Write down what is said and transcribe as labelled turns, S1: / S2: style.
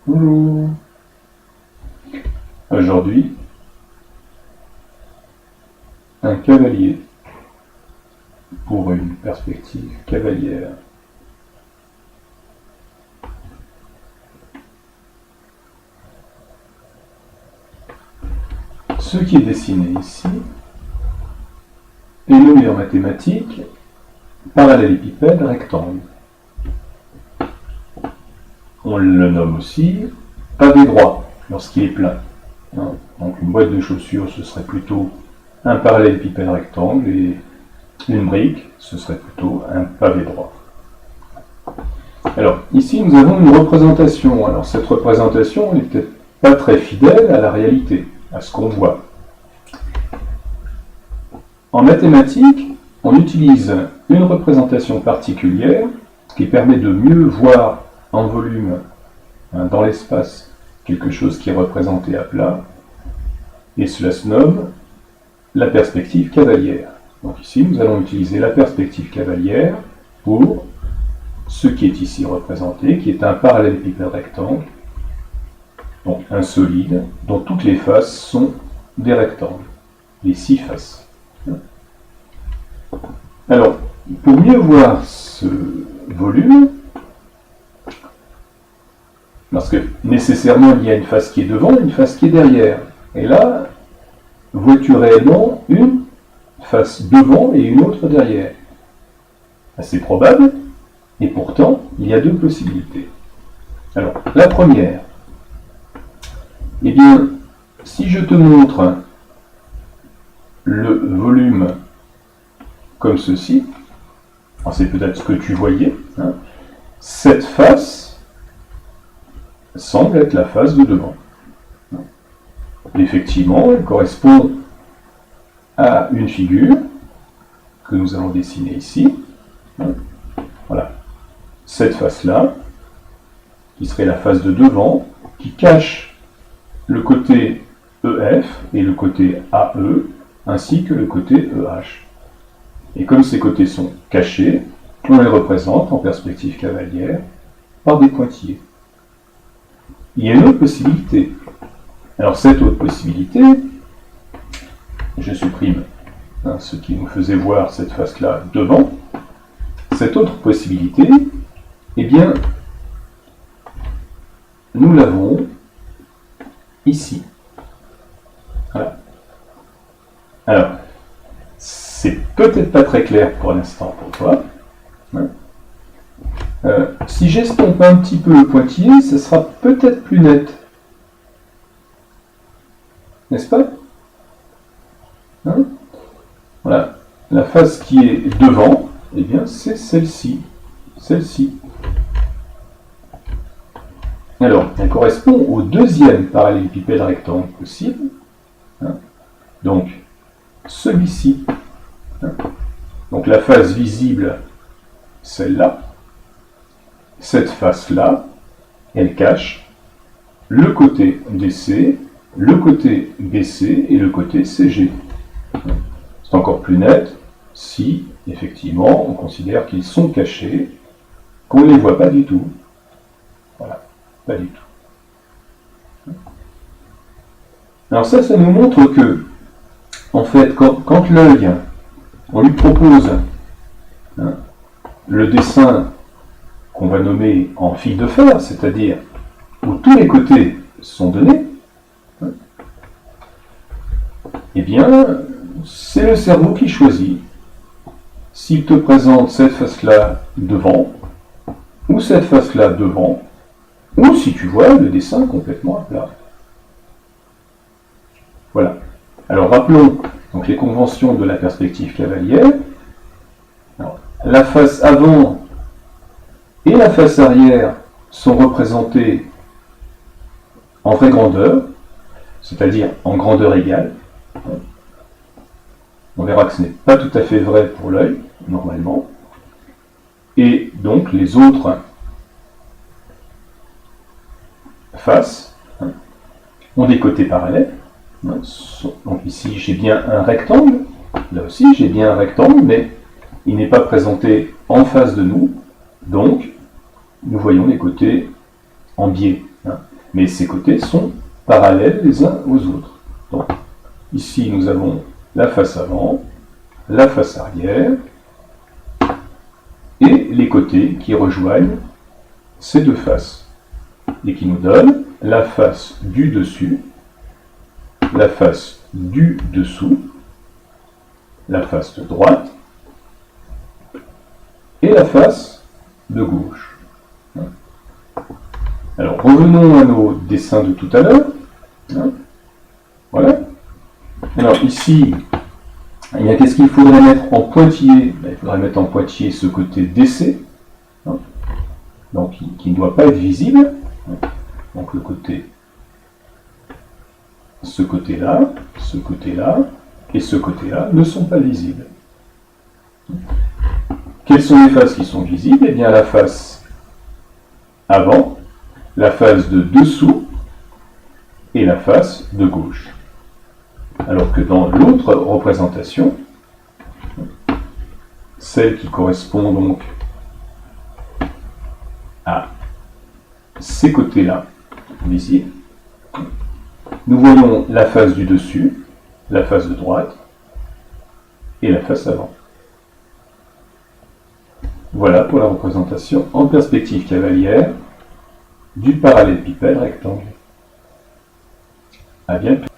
S1: Bonjour. Aujourd'hui, un cavalier pour une perspective cavalière. Ce qui est dessiné ici est nommé en mathématiques parallélépipède rectangle. On le nomme aussi pavé droit lorsqu'il est plein. Donc une boîte de chaussures, ce serait plutôt un parallélépipède rectangle, et une brique, ce serait plutôt un pavé droit. Alors ici nous avons une représentation. Alors cette représentation n'est peut-être pas très fidèle à la réalité, à ce qu'on voit. En mathématiques, on utilise une représentation particulière qui permet de mieux voir en volume, dans l'espace, quelque chose qui est représenté à plat, et cela se nomme la perspective cavalière. Donc ici, nous allons utiliser la perspective cavalière pour ce qui est ici représenté, qui est un parallélépipède rectangle, donc un solide, dont toutes les faces sont des rectangles, les 6 faces. Alors, pour mieux voir ce volume, parce que nécessairement il y a une face qui est devant et une face qui est derrière. Et là, vois-tu réellement une face devant et une autre derrière? C'est probable, et pourtant, il y a 2 possibilités. Alors, la première, eh bien, si je te montre le volume comme ceci, c'est peut-être ce que tu voyais, cette face semble être la face de devant. Effectivement, elle correspond à une figure que nous allons dessiner ici. Voilà. Cette face-là, qui serait la face de devant, qui cache le côté EF et le côté AE, ainsi que le côté EH. Et comme ces côtés sont cachés, on les représente en perspective cavalière par des pointillés. Il y a une autre possibilité. Alors cette autre possibilité, je supprime ce qui nous faisait voir cette face-là devant. Cette autre possibilité, eh bien, nous l'avons ici. Voilà. Alors, c'est peut-être pas très clair pour l'instant pour toi. Si j'estompe un petit peu le pointillé, ce sera peut-être plus net. N'est-ce pas? Voilà. La face qui est devant, eh bien, c'est celle-ci. Celle-ci. Alors, elle correspond au deuxième parallélépipède rectangle possible. Donc, celui-ci. Donc, la face visible, celle-là. Cette face-là, elle cache le côté DC, le côté BC et le côté CG. C'est encore plus net si, effectivement, on considère qu'ils sont cachés, qu'on ne les voit pas du tout. Voilà, pas du tout. Alors ça nous montre que, en fait, quand l'œil, on lui propose le dessin qu'on va nommer en fil de fer, c'est-à-dire où tous les côtés sont donnés, eh bien, c'est le cerveau qui choisit s'il te présente cette face-là devant, ou cette face-là devant, ou si tu vois le dessin complètement à plat. Voilà. Alors rappelons donc les conventions de la perspective cavalière. Alors, la face avant et la face arrière sont représentées en vraie grandeur, c'est-à-dire en grandeur égale. On verra que ce n'est pas tout à fait vrai pour l'œil, normalement. Et donc les autres faces ont des côtés parallèles. Donc ici j'ai bien un rectangle, là aussi j'ai bien un rectangle, mais il n'est pas présenté en face de nous, donc nous voyons les côtés en biais. hein. Mais ces côtés sont parallèles les uns aux autres. Donc, ici, nous avons la face avant, la face arrière, et les côtés qui rejoignent ces deux faces, et qui nous donnent la face du dessus, la face du dessous, la face de droite, et la face de gauche. Alors, revenons à nos dessins de tout à l'heure. Voilà. Alors, ici, qu'est-ce qu'il faudrait mettre en pointillé? Il faudrait mettre en pointillé ce côté DC, donc qui ne doit pas être visible. Donc, le côté, ce côté-là et ce côté-là ne sont pas visibles. Quelles sont les faces qui sont visibles? Eh bien, la face avant, la face de dessous et la face de gauche. Alors que dans l'autre représentation, celle qui correspond donc à ces côtés-là, visibles, nous voyons la face du dessus, la face de droite et la face avant. Voilà pour la représentation en perspective cavalière du parallélépipède rectangle. À bientôt.